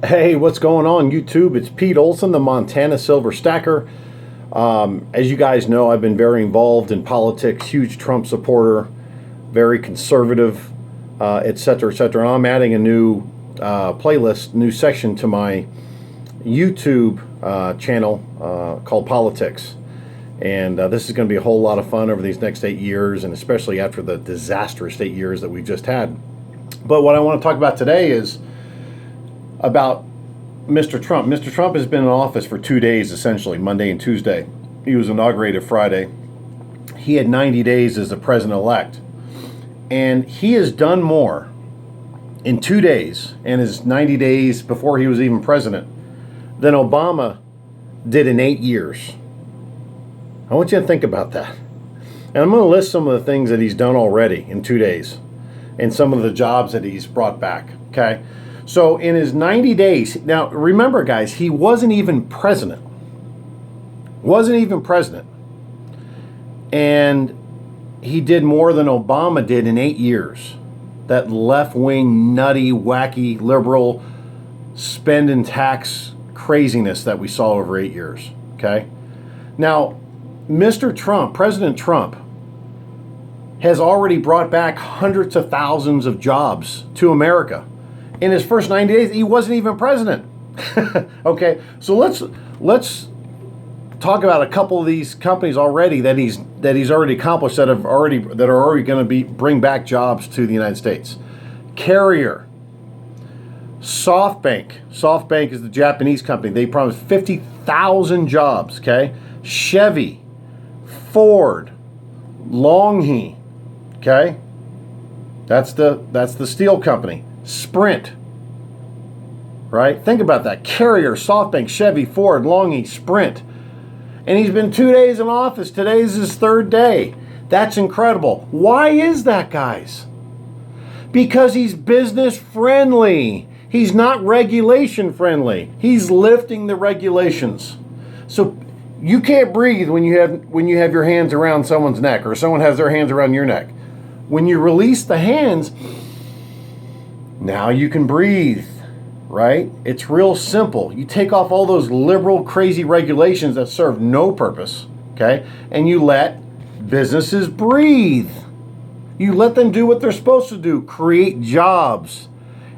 Hey, what's going on YouTube? It's Pete Olson, the Montana Silver Stacker. As you guys know, I've been very involved in politics, huge Trump supporter, very conservative, etc., etc. And I'm adding a new playlist, new section to my YouTube channel called Politics. And this is going to be a whole lot of fun over these next 8 years, and especially after the disastrous 8 years that we've just had. But what I want to talk about today is about Mr. Trump. Mr. Trump has been in office for 2 days, essentially, Monday and Tuesday. He was inaugurated Friday. He had 90 days as the president-elect. And he has done more in 2 days, and his 90 days before he was even president, than Obama did in 8 years. I want you to think about that. And I'm going to list some of the things that he's done already in 2 days, and some of the jobs that he's brought back, okay? So in his 90 days, now remember guys, he wasn't even president. And he did more than Obama did in 8 years. That left-wing, nutty, wacky, liberal spend and tax craziness that we saw over 8 years, okay? Now, Mr. Trump, President Trump, has already brought back hundreds of thousands of jobs to America. In his first 90 days, he wasn't even president. Okay, so let's talk about a couple of these companies already that he's already accomplished that are already going to bring back jobs to the United States. Carrier, Softbank. Softbank is the Japanese company. They promised 50,000 jobs. Okay, Chevy, Ford, Longhi. Okay, that's the steel company. Sprint, right? Think about that. Carrier, Softbank, Chevy, Ford, Longhi, Sprint. And he's been 2 days in office. Today's his third day. That's incredible. Why is that, guys? Because he's business friendly. He's not regulation friendly. He's lifting the regulations. So you can't breathe when you have your hands around someone's neck, or someone has their hands around your neck. When you release the hands, now you can breathe, right? It's real simple. You take off all those liberal, crazy regulations that serve no purpose, okay? And you let businesses breathe. You let them do what they're supposed to do, create jobs.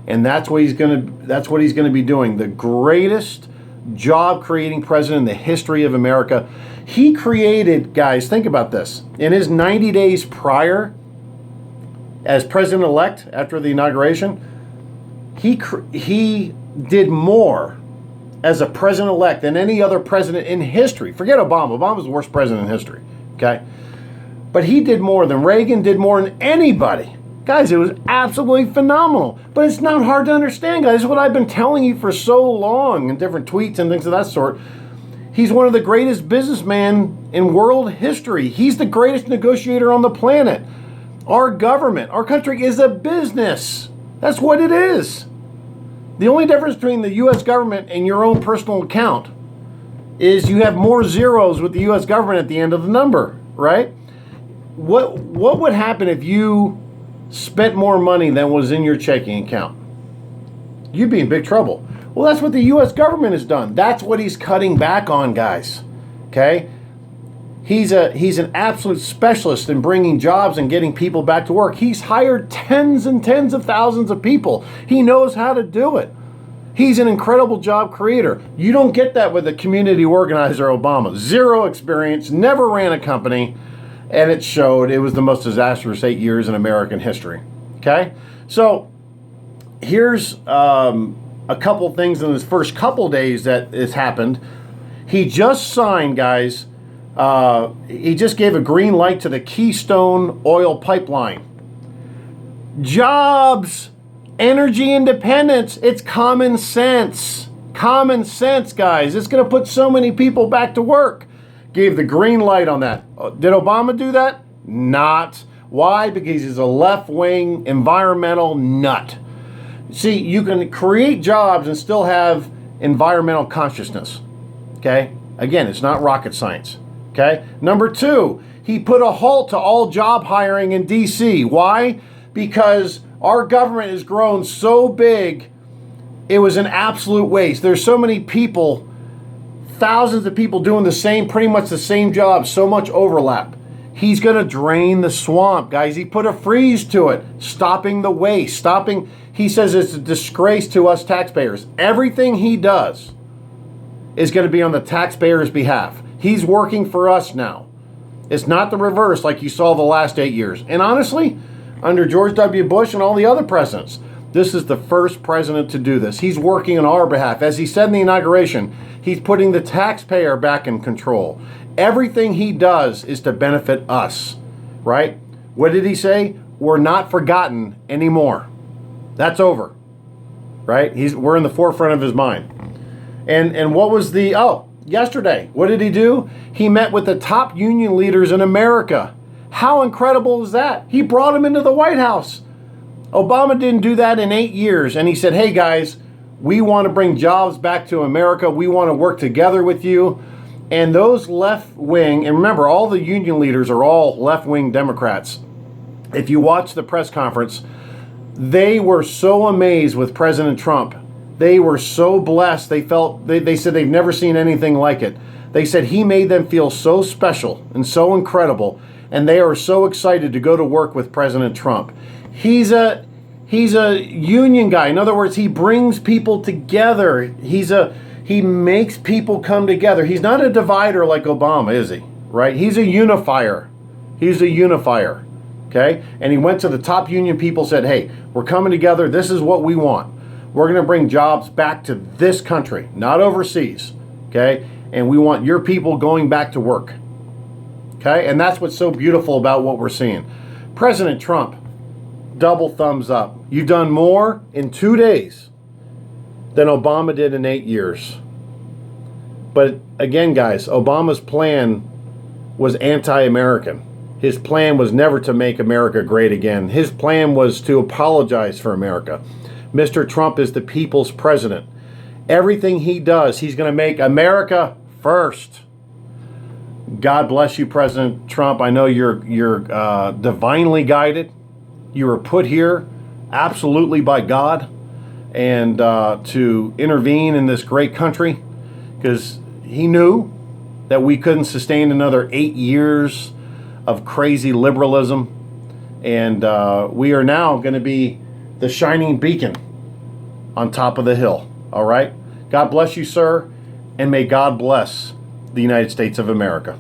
And that's what he's going to be doing. The greatest job creating president in the history of America. He created, guys, think about this. In his 90 days prior as president-elect after the inauguration, he did more as a president-elect than any other president in history. Forget Obama. Obama's the worst president in history, okay? But he did more than Reagan, did more than anybody. Guys, it was absolutely phenomenal. But it's not hard to understand, guys. It's what I've been telling you for so long in different tweets and things of that sort. He's one of the greatest businessmen in world history. He's the greatest negotiator on the planet. Our government, our country is a business. That's what it is. The only difference between the U.S. government and your own personal account is you have more zeros with the U.S. government at the end of the number, right? What would happen if you spent more money than was in your checking account? You'd be in big trouble. Well, that's what the U.S. government has done. That's what he's cutting back on, guys. Okay? He's an absolute specialist in bringing jobs and getting people back to work. He's hired tens and tens of thousands of people. He knows how to do it. He's an incredible job creator. You don't get that with a community organizer, Obama. Zero experience, never ran a company, and it showed. It was the most disastrous 8 years in American history. Okay? So here's a couple things in his first couple days that has happened. He just signed, guys, he just gave a green light to the Keystone oil pipeline. Jobs, energy independence, it's common sense. Common sense, guys. It's going to put so many people back to work. Gave the green light on that. Did Obama do that? Not. Why? Because he's a left-wing environmental nut. See, you can create jobs and still have environmental consciousness. Okay? Again, it's not rocket science. Okay? Number two, he put a halt to all job hiring in D.C. Why? Because our government has grown so big It was an absolute waste. There's so many people, thousands of people doing pretty much the same job, so much overlap. He's going to drain the swamp, guys. He put a freeze to it, stopping the waste, he says it's a disgrace to us taxpayers. Everything he does is going to be on the taxpayers' behalf. He's working for us now. It's not the reverse like you saw the last 8 years. And honestly, under George W. Bush and all the other presidents, this is the first president to do this. He's working on our behalf. As he said in the inauguration, he's putting the taxpayer back in control. Everything he does is to benefit us, right? What did he say? We're not forgotten anymore. That's over, right? We're in the forefront of his mind. And what was yesterday, what did he do? He met with the top union leaders in America. How incredible is that? He brought them into the White House. Obama didn't do that in 8 years. And he said, hey guys, we want to bring jobs back to America. We want to work together with you. And those left-wing, and remember, all the union leaders are all left-wing Democrats. If you watch the press conference, they were so amazed with President Trump. They were so blessed. They said they've never seen anything like it. They said he made them feel so special and so incredible. And they are so excited to go to work with President Trump. He's a union guy. In other words, he brings people together. He makes people come together. He's not a divider like Obama, is he? Right? He's a unifier. Okay? And he went to the top union people, said, hey, we're coming together. This is what we want. We're going to bring jobs back to this country, not overseas. Okay? And we want your people going back to work. Okay? And that's what's so beautiful about what we're seeing. President Trump, double thumbs up. You've done more in 2 days than Obama did in 8 years. But again, guys, Obama's plan was anti-American. His plan was never to make America great again. His plan was to apologize for America. Mr. Trump is the people's president. Everything he does, he's going to make America first. God bless you, President Trump. I know you're divinely guided. You were put here absolutely by God and to intervene in this great country because he knew that we couldn't sustain another 8 years of crazy liberalism. And we are now going to be the shining beacon on top of the hill. All right? God bless you, sir, and may God bless the United States of America.